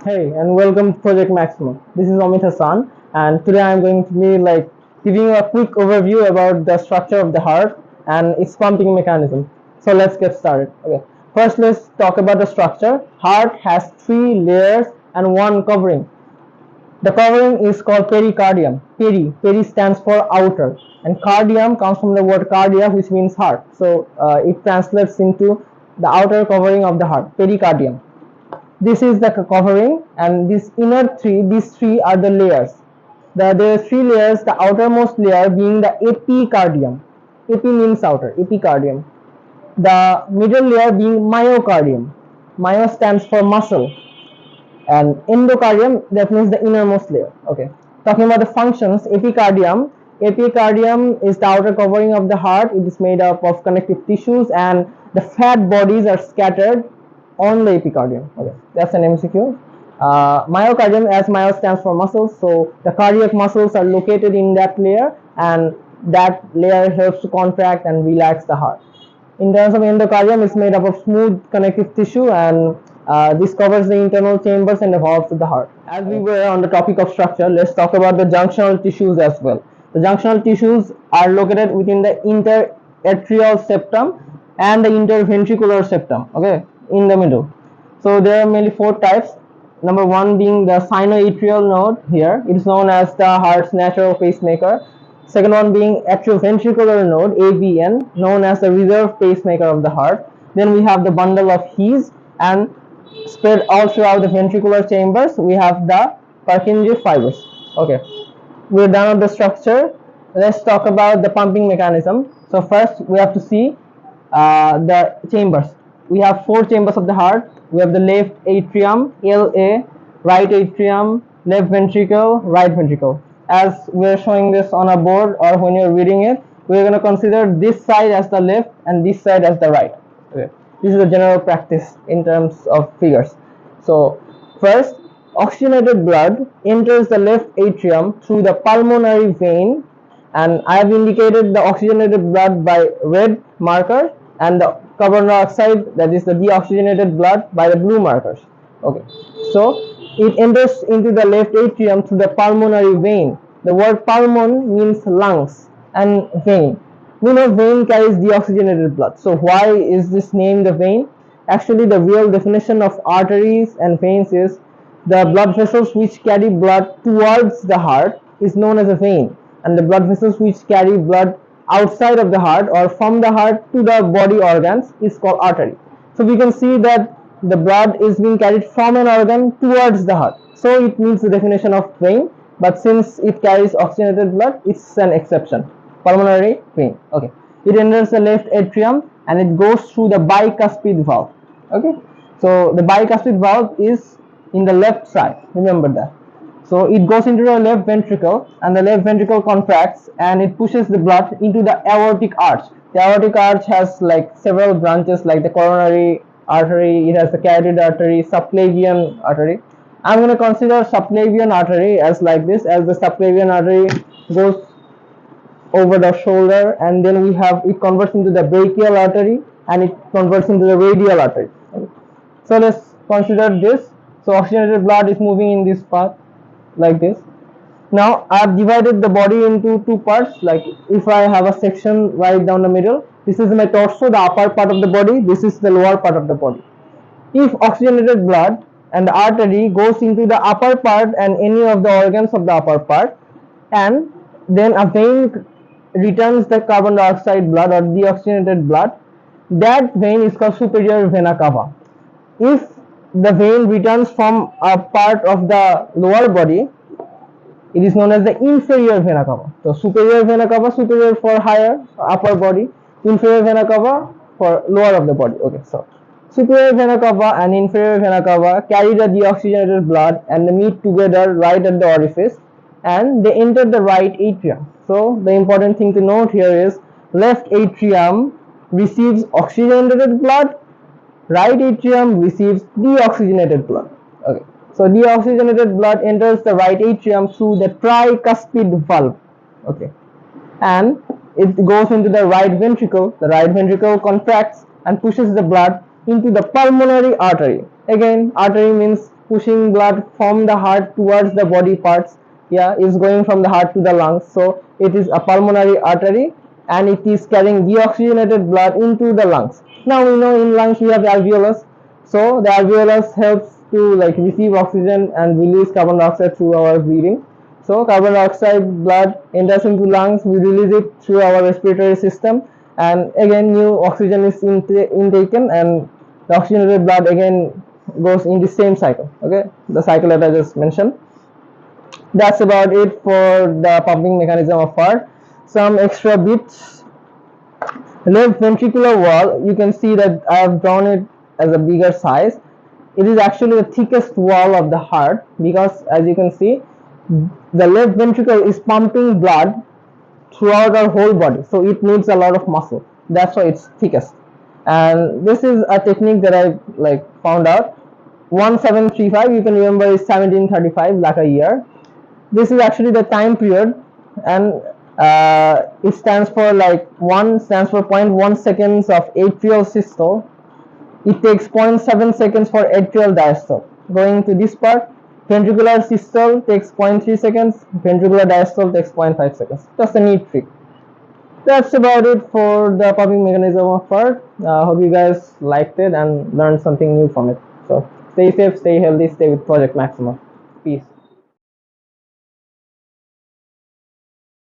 Hey, and welcome to Project Maximum. This is Amit Hassan, and today I'm going to be giving you a quick overview about the structure of the heart and its pumping mechanism. So let's get started. Okay, first let's talk about the structure. Heart has three layers and one covering. The covering is called pericardium. Peri stands for outer, and cardium comes from the word cardia, which means heart. So it translates into the outer covering of the heart, pericardium. This is the covering, and these three are the layers. There are three layers, the outermost layer being the epicardium. Epi means outer, epicardium. The middle layer being myocardium. Myo stands for muscle, and endocardium, that means the innermost layer. Okay, talking about the functions, epicardium is the outer covering of the heart. It is made up of connective tissues, and the fat bodies are scattered on the epicardium. Okay, that's an MCQ. Myocardium, as myo stands for muscles, so the cardiac muscles are located in that layer, and that layer helps to contract and relax the heart. In terms of endocardium, it's made up of smooth connective tissue, and this covers the internal chambers and the valves of the heart. As we were on the topic of structure, let's talk about the junctional tissues as well. The junctional tissues are located within the interatrial septum and the interventricular septum, okay, in the middle. So there are mainly four types. Number one being the sinoatrial node here. It is known as the heart's natural pacemaker. Second one being atrioventricular node, AVN, known as the reserve pacemaker of the heart. Then we have the bundle of His, and spread all throughout the ventricular chambers we have the Purkinje fibers. Okay, we're done with the structure. Let's talk about the pumping mechanism. So first we have to see the chambers. We have four chambers of the heart. We have the left atrium, LA, right atrium, left ventricle, right ventricle. As we're showing this on a board or when you're reading it, we're going to consider this side as the left and this side as the right. Okay. This is a general practice in terms of figures. So first, oxygenated blood enters the left atrium through the pulmonary vein, and I have indicated the oxygenated blood by red marker and the carbon dioxide, that is the deoxygenated blood, by the blue markers. Okay, so it enters into the left atrium through the pulmonary vein. The word pulmon means lungs, and vein, we know vein carries deoxygenated blood. So why is this named the vein? Actually, the real definition of arteries and veins is the blood vessels which carry blood towards the heart is known as a vein, and the blood vessels which carry blood outside of the heart or from the heart to the body organs is called artery. So we can see that the blood is being carried from an organ towards the heart. So it meets the definition of vein, but since it carries oxygenated blood, it's an exception. Pulmonary vein. Okay. It enters the left atrium and it goes through the bicuspid valve. Okay. So the bicuspid valve is in the left side. Remember that. So it goes into the left ventricle, and the left ventricle contracts and it pushes the blood into the aortic arch. The aortic arch has like several branches, like the coronary artery, it has the carotid artery, subclavian artery. I'm going to consider subclavian artery as like this, as the subclavian artery goes over the shoulder, and then we have it converts into the brachial artery, and it converts into the radial artery. Okay. So let's consider this. So oxygenated blood is moving in this path like this. Now I have divided the body into two parts. Like if I have a section right down the middle, this is my torso, the upper part of the body, this is the lower part of the body. If oxygenated blood and the artery goes into the upper part and any of the organs of the upper part, and then a vein returns the carbon dioxide blood or deoxygenated blood, that vein is called superior vena cava. If the vein returns from a part of the lower body, it is known as the inferior vena cava. So superior vena cava, superior for higher upper body, inferior vena cava for lower of the body. Okay, so superior vena cava and inferior vena cava carry the deoxygenated blood and they meet together right at the orifice, and they enter the right atrium. So the important thing to note here is left atrium receives oxygenated blood, right atrium receives deoxygenated blood. Okay, so deoxygenated blood enters the right atrium through the tricuspid valve. Okay, and it goes into the right ventricle. The right ventricle contracts and pushes the blood into the pulmonary artery. Again, artery means pushing blood from the heart towards the body parts. Yeah, is going from the heart to the lungs. So it is a pulmonary artery, and it is carrying deoxygenated blood into the lungs. Now we know in lungs we have alveolus. So the alveolus helps to like receive oxygen and release carbon dioxide through our breathing. So carbon dioxide blood enters into lungs, we release it through our respiratory system, and again new oxygen is intaken, and the oxygenated blood again goes in the same cycle. Okay, the cycle that I just mentioned. That's about it for the pumping mechanism of heart. Some extra bits. Left ventricular wall, you can see that I have drawn it as a bigger size. It is actually the thickest wall of the heart, because as you can see, the left ventricle is pumping blood throughout our whole body, so it needs a lot of muscle. That's why it's thickest. And this is a technique that I like found out. 1735, you can remember, is 1735, like a year. This is actually the time period, and it stands for like 1 stands for 0.1 seconds of atrial systole. It takes 0.7 seconds for atrial diastole. Going to this part, ventricular systole takes 0.3 seconds, ventricular diastole takes 0.5 seconds. Just a neat trick. That's about it for the pumping mechanism of heart. Hope you guys liked it and learned something new from it. So stay safe, stay healthy, stay with Project Maxima. Peace.